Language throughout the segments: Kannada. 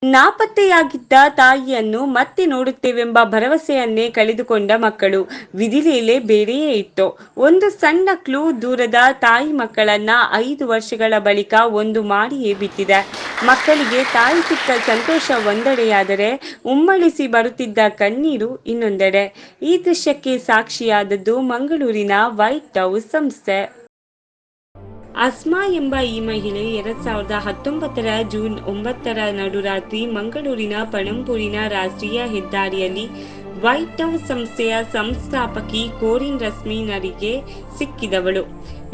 ನಾಪತ್ತೆಯಾಗಿದ್ದ ತಾಯಿಯನ್ನು ಮತ್ತೆ ನೋಡುತ್ತೇವೆಂಬ ಭರವಸೆಯನ್ನೇ ಕಳೆದುಕೊಂಡ ಮಕ್ಕಳು. ವಿಧಿಲೀಲೆ ಬೇರೆಯೇ ಇತ್ತು. ಒಂದು ಸಣ್ಣ ಕ್ಲೂ ದೂರದ ತಾಯಿ ಮಕ್ಕಳನ್ನ 5 ವರ್ಷಗಳ ಬಳಿಕ ಒಂದು ಮಾಡಿಯೇ ಬಿಟ್ಟಿದೆ. ಮಕ್ಕಳಿಗೆ ತಾಯಿ ಸಿಕ್ಕ ಸಂತೋಷ ಒಂದೆಡೆಯಾದರೆ, ಉಮ್ಮಳಿಸಿ ಬರುತ್ತಿದ್ದ ಕಣ್ಣೀರು ಇನ್ನೊಂದೆಡೆ. ಈ ದೃಶ್ಯಕ್ಕೆ ಸಾಕ್ಷಿಯಾದದ್ದು ಮಂಗಳೂರಿನ ವೈಟ್ ಹೌಸ್ ಸಂಸ್ಥೆ. ಅಸ್ಮಾ ಎಂಬ ಈ ಮಹಿಳೆ 2019 ಜೂನ್ 9 ನಡುರಾತ್ರಿ ಮಂಗಳೂರಿನ ಪಣಂಬೂರಿನ ರಾಷ್ಟ್ರೀಯ ಹೆದ್ದಾರಿಯಲ್ಲಿ ವೈಟ್ ಹೌಸ್ ಸಂಸ್ಥೆಯ ಸಂಸ್ಥಾಪಕಿ ಕೋರಿನ್ ರಸ್ಮಿನರಿಗೆ ಸಿಕ್ಕಿದವಳು.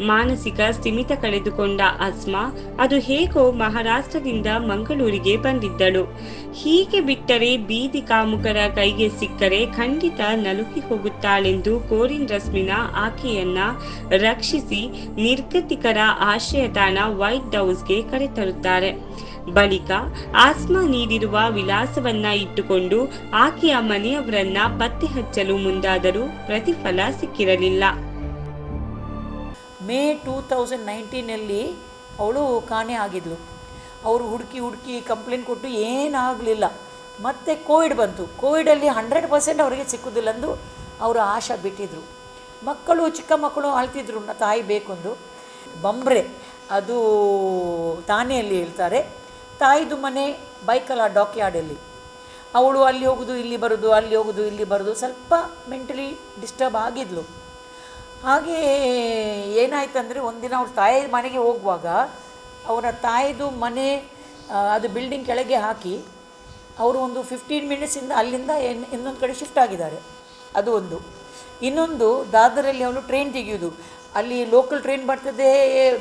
ಮಾನಸಿಕ ಸ್ಥಿಮಿತ ಕಳೆದುಕೊಂಡ ಅಸ್ಮಾ ಅದು ಹೇಗೋ ಮಹಾರಾಷ್ಟ್ರದಿಂದ ಮಂಗಳೂರಿಗೆ ಬಂದಿದ್ದಳು. ಹೀಗೆ ಬಿಟ್ಟರೆ, ಬೀದಿ ಕಾಮುಕರ ಕೈಗೆ ಸಿಕ್ಕರೆ ಖಂಡಿತ ನಲುಗಿ ಹೋಗುತ್ತಾಳೆಂದು ಕೋರಿನ್ ರಸ್ಮಿನಾ ಆಕೆಯನ್ನ ರಕ್ಷಿಸಿ ನಿರ್ಗತಿಕರ ಆಶ್ರಯ ತಾಣ ವೈಟ್ ಹೌಸ್ಗೆ ಕರೆತರುತ್ತಾರೆ. ಬಳಿಕ ಆಸ್ಮಾ ನೀಡಿರುವ ವಿಳಾಸವನ್ನ ಇಟ್ಟುಕೊಂಡು ಆಕೆಯ ಮನೆಯವರನ್ನ ಪತ್ತೆ ಹಚ್ಚಲು ಮುಂದಾದರೂ ಪ್ರತಿಫಲ ಸಿಕ್ಕಿರಲಿಲ್ಲ. ಮೇ 2019 ಅವಳು ಕಾಣೆ ಆಗಿದ್ಲು. ಅವರು ಹುಡುಕಿ ಕಂಪ್ಲೇಂಟ್ ಕೊಟ್ಟು ಏನಾಗಲಿಲ್ಲ. ಮತ್ತು ಕೋವಿಡ್ ಬಂತು. ಕೋವಿಡಲ್ಲಿ 100% ಅವರಿಗೆ ಸಿಕ್ಕುವುದಿಲ್ಲ ಎಂದು ಅವರು ಆಶಾ ಬಿಟ್ಟಿದ್ದರು. ಮಕ್ಕಳು, ಚಿಕ್ಕ ಮಕ್ಕಳು ಅಳ್ತಿದ್ರು, ತಾಯಿ ಬೇಕೊಂದು. ಬಂಬ್ರೆ, ಅದು ತಾನೆಯಲ್ಲಿ ಹೇಳ್ತಾರೆ. ತಾಯಿದು ಮನೆ ಬೈಕಲ್ಲ, ಡಾಕ್ಯಾರ್ಡಲ್ಲಿ. ಅವಳು ಅಲ್ಲಿ ಹೋಗೋದು ಇಲ್ಲಿ ಬರೋದು, ಅಲ್ಲಿ ಹೋಗೋದು ಇಲ್ಲಿ ಬರೋದು, ಸ್ವಲ್ಪ ಮೆಂಟಲಿ ಡಿಸ್ಟರ್ಬ್ ಆಗಿದ್ಲು. ಹಾಗೇ ಏನಾಯ್ತಂದರೆ, ಒಂದಿನ ಅವ್ರ ತಾಯಿ ಮನೆಗೆ ಹೋಗುವಾಗ ಅವರ ತಾಯಿದು ಮನೆ ಅದು ಬಿಲ್ಡಿಂಗ್ ಕೆಳಗೆ ಹಾಕಿ ಅವರು ಒಂದು 15 ಮಿನಿಟ್ಸಿಂದ ಅಲ್ಲಿಂದ ಇನ್ನೊಂದು ಕಡೆ ಶಿಫ್ಟ್ ಆಗಿದ್ದಾರೆ. ಅದು ಒಂದು. ಇನ್ನೊಂದು, ದಾದರಲ್ಲಿ ಅವಳು ಟ್ರೈನ್ ತೆಗೆಯೋದು. ಅಲ್ಲಿ ಲೋಕಲ್ ಟ್ರೈನ್ ಬರ್ತದೆ,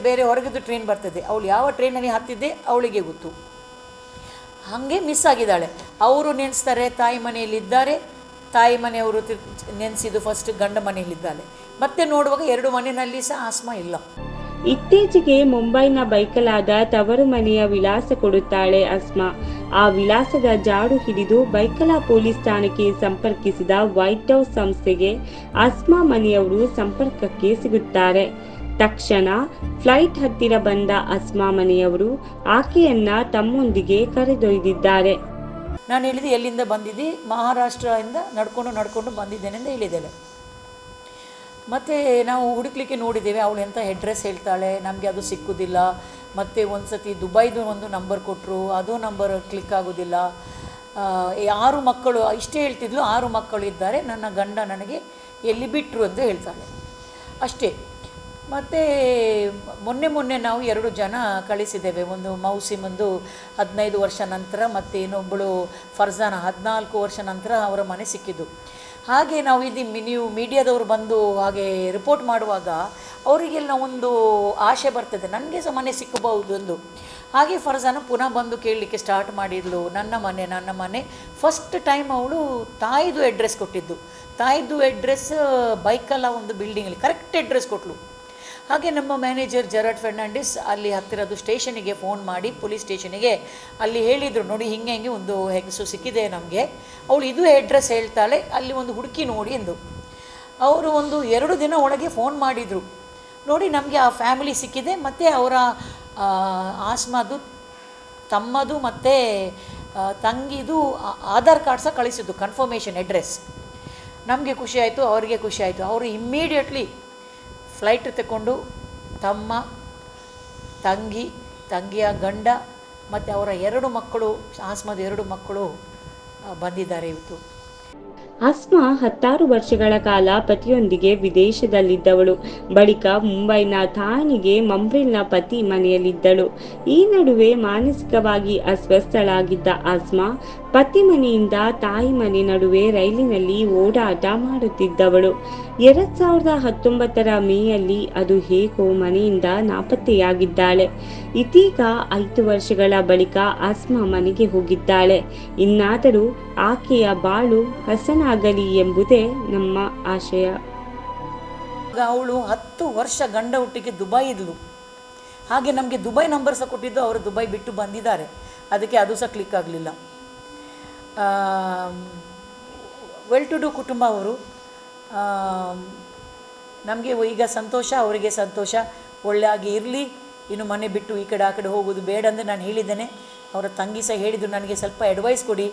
ಬೇರೆ ಹೊರಗಿದ್ದು ಟ್ರೈನ್ ಬರ್ತದೆ. ಅವಳು ಯಾವ ಟ್ರೈನಲ್ಲಿ ಹತ್ತಿದ್ದೆ ಅವಳಿಗೆ ಗೊತ್ತು. ಹಾಗೆ ಮಿಸ್ ಆಗಿದ್ದಾಳೆ. ಅವರು ನೆನೆಸ್ತಾರೆ ತಾಯಿ ಮನೆಯಲ್ಲಿದ್ದಾರೆ. ತಾಯಿ ಮನೆಯವರು ನೆನೆಸಿದ್ದು ಫಸ್ಟ್ ಗಂಡ ಮನೆಯಲ್ಲಿದ್ದಾಳೆ. ಮತ್ತೆ ನೋಡುವಾಗ 2 ಮನೆಯಲ್ಲಿ ಸಹ ಆಸ್ಮಾ ಇಲ್ಲ. ಇತ್ತೀಚೆಗೆ ಮುಂಬೈನ ಬೈಕಲಾದ ತವರು ಮನೆಯ ವಿಳಾಸ ಕೊಡುತ್ತಾಳೆ ಅಸ್ಮಾ. ಆ ವಿಳಾಸದ ಜಾಡು ಹಿಡಿದು ಬೈಕಲಾ ಪೊಲೀಸ್ ಠಾಣೆಗೆ ಸಂಪರ್ಕಿಸಿದ ವೈಟ್ ಹೌಸ್ ಸಂಸ್ಥೆಗೆ ಅಸ್ಮಾ ಮನೆಯವರು ಸಂಪರ್ಕಕ್ಕೆ ಸಿಗುತ್ತಾರೆ. ತಕ್ಷಣ ಫ್ಲೈಟ್ ಹತ್ತಿರ ಬಂದ ಅಸ್ಮಾ ಮನೆಯವರು ಆಕೆಯನ್ನ ತಮ್ಮೊಂದಿಗೆ ಕರೆದೊಯ್ದಿದ್ದಾರೆ. ನಾನು ಹೇಳಿದೆ, ಎಲ್ಲಿಂದ ಬಂದಿದ್ದೆ? ಮಹಾರಾಷ್ಟ್ರದಿಂದ ನಡ್ಕೊಂಡು ಬಂದಿದ್ದೇನೆ ಅಂತ ಹೇಳಿದ್ದೇನೆ. ಮತ್ತು ನಾವು ಹುಡುಕ್ಲಿಕ್ಕೆ ನೋಡಿದ್ದೇವೆ. ಅವಳು ಎಂಥ ಅಡ್ರೆಸ್ ಹೇಳ್ತಾಳೆ, ನಮಗೆ ಅದು ಸಿಕ್ಕುವುದಿಲ್ಲ. ಮತ್ತು ಒಂದು ಸತಿ ದುಬೈದು ಒಂದು ನಂಬರ್ ಕೊಟ್ಟರು, ಅದು ನಂಬರ್ ಕ್ಲಿಕ್ ಆಗೋದಿಲ್ಲ. 6 ಮಕ್ಕಳು ಇಷ್ಟೇ ಹೇಳ್ತಿದ್ಲು. 6 ಮಕ್ಕಳು ಇದ್ದಾರೆ, ನನ್ನ ಗಂಡ ನನಗೆ ಎಲ್ಲಿ ಬಿಟ್ಟರು ಅಂತ ಹೇಳ್ತಾಳೆ ಅಷ್ಟೇ. ಮತ್ತು ಮೊನ್ನೆ ನಾವು 2 ಜನ ಕಳಿಸಿದ್ದೇವೆ. ಒಂದು ಮೌಸಿಮಂದು 15 ವರ್ಷ ನಂತರ, ಮತ್ತು ಇನ್ನೊಬ್ಬಳು ಫರ್ಜಾನ 14 ವರ್ಷ ನಂತರ ಅವರ ಮನೆ ಸಿಕ್ಕಿದ್ದು. ಹಾಗೆ ನಾವು ನೀವು ಮೀಡಿಯಾದವರು ಬಂದು ಹಾಗೆ ರಿಪೋರ್ಟ್ ಮಾಡುವಾಗ ಅವರಿಗೆಲ್ಲ ಒಂದು ಆಶೆ ಬರ್ತದೆ, ನನಗೆ ಸಹ ಮನೆ ಸಿಕ್ಕಬಹುದು ಎಂದು. ಹಾಗೆ ಫರ್ಜಾನ ಪುನಃ ಬಂದು ಕೇಳಲಿಕ್ಕೆ ಸ್ಟಾರ್ಟ್ ಮಾಡಿದ್ಲು, ನನ್ನ ಮನೆ. ಫಸ್ಟ್ ಟೈಮ್ ಅವಳು ತಾಯಿದು ಅಡ್ರೆಸ್ ಕೊಟ್ಟಿದ್ದು. ತಾಯಿದು ಅಡ್ರೆಸ್ ಬೈಕಲ್ಲ ಒಂದು ಬಿಲ್ಡಿಂಗಲ್ಲಿ ಕರೆಕ್ಟ್ ಅಡ್ರೆಸ್ ಕೊಟ್ಟಳು. ಹಾಗೆ ನಮ್ಮ ಮ್ಯಾನೇಜರ್ ಜೆರಾಡ್ ಫರ್ನಾಂಡಿಸ್ ಅಲ್ಲಿ ಹತ್ತಿರದ್ದು ಸ್ಟೇಷನಿಗೆ ಫೋನ್ ಮಾಡಿ, ಪೊಲೀಸ್ ಸ್ಟೇಷನಿಗೆ ಅಲ್ಲಿ ಹೇಳಿದರು, ನೋಡಿ ಹಿಂಗೆ ಒಂದು ಹೆಂಗಸು ಸಿಕ್ಕಿದೆ ನಮಗೆ, ಅವಳು ಇದು ಅಡ್ರೆಸ್ ಹೇಳ್ತಾಳೆ, ಅಲ್ಲಿ ಒಂದು ಹುಡುಕಿ ನೋಡಿ ಎಂದು. ಅವರು ಒಂದು 2 ದಿನ ಒಳಗೆ ಫೋನ್ ಮಾಡಿದರು, ನೋಡಿ ನಮಗೆ ಆ ಫ್ಯಾಮಿಲಿ ಸಿಕ್ಕಿದೆ, ಮತ್ತು ಅವರ ಆಸ್ಮಾದು ತಮ್ಮದು ಮತ್ತು ತಂಗಿದು ಆಧಾರ್ ಕಾರ್ಡ್ ಸಹ ಕಳಿಸಿದ್ದು, ಕನ್ಫರ್ಮೇಷನ್ ಅಡ್ರೆಸ್. ನಮಗೆ ಖುಷಿ ಆಯಿತು, ಅವರಿಗೆ ಖುಷಿ ಆಯಿತು. ಅವರು ಇಮ್ಮಿಡಿಯೇಟ್ಲಿ ಫ್ಲೈಟ್ ತಗೊಂಡು ತಮ್ಮ, ತಂಗಿಯ ಗಂಡ ಮತ್ತು ಅವರ 2 ಮಕ್ಕಳು, ಆಸ್ಮಾದ 2 ಮಕ್ಕಳು ಬಂದಿದ್ದಾರೆ ಇವತ್ತು. ಅಸ್ಮಾ 16 ವರ್ಷಗಳ ಕಾಲ ಪತಿಯೊಂದಿಗೆ ವಿದೇಶದಲ್ಲಿದ್ದವಳು. ಬಳಿಕ ಮುಂಬೈನ ಥಾಣೆಗೆ ಮಂಬ್ರಿಲ್ನ ಪತಿ ಮನೆಯಲ್ಲಿದ್ದಳು. ಈ ನಡುವೆ ಮಾನಸಿಕವಾಗಿ ಅಸ್ವಸ್ಥಳಾಗಿದ್ದ ಅಸ್ಮಾ ಪತಿ ಮನೆಯಿಂದ ತಾಯಿ ಮನೆ ನಡುವೆ ರೈಲಿನಲ್ಲಿ ಓಡಾಟ ಮಾಡುತ್ತಿದ್ದವಳು. 2019 ಮೇಯಲ್ಲಿ ಅದು ಹೇಗೋ ಮನೆಯಿಂದ ನಾಪತ್ತೆಯಾಗಿದ್ದಾಳೆ. ಇದೀಗ 5 ವರ್ಷಗಳ ಬಳಿಕ ಅಸ್ಮಾ ಮನೆಗೆ ಹೋಗಿದ್ದಾಳೆ. ಇನ್ನಾದರೂ ಆಕೆಯ ಬಾಳು ಹಸನಾಗಲಿ ಎಂಬುದೇ ನಮ್ಮ ಆಶಯ. ಅವಳು 10 ವರ್ಷ ಗಂಡ ಒಟ್ಟಿಗೆ ದುಬೈ ಇದ್ಲು. ಹಾಗೆ ನಮಗೆ ದುಬೈ ನಂಬರ್ ಸಹ ಕೊಟ್ಟಿದ್ದು, ಅವರು ದುಬೈ ಬಿಟ್ಟು ಬಂದಿದ್ದಾರೆ. ಅದಕ್ಕೆ ಅದು ಸಹ ಕ್ಲಿಕ್ ಆಗಲಿಲ್ಲ. ವೆಲ್ ಟು ಡೂ ಕುಟುಂಬ ಅವರು. ನಮಗೆ ಈಗ ಸಂತೋಷ, ಅವರಿಗೆ ಸಂತೋಷ, ಒಳ್ಳೆಯಾಗಿ ಇರಲಿ. ಇನ್ನು ಮನೆ ಬಿಟ್ಟು ಈ ಕಡೆ ಆ ಕಡೆ ಹೋಗೋದು ಬೇಡ ಅಂದರೆ ನಾನು ಹೇಳಿದ್ದೇನೆ. ಅವರ ತಂಗಿ ಸಹ ಹೇಳಿದರು ನನಗೆ ಸ್ವಲ್ಪ ಅಡ್ವೈಸ್ ಕೊಡಿ.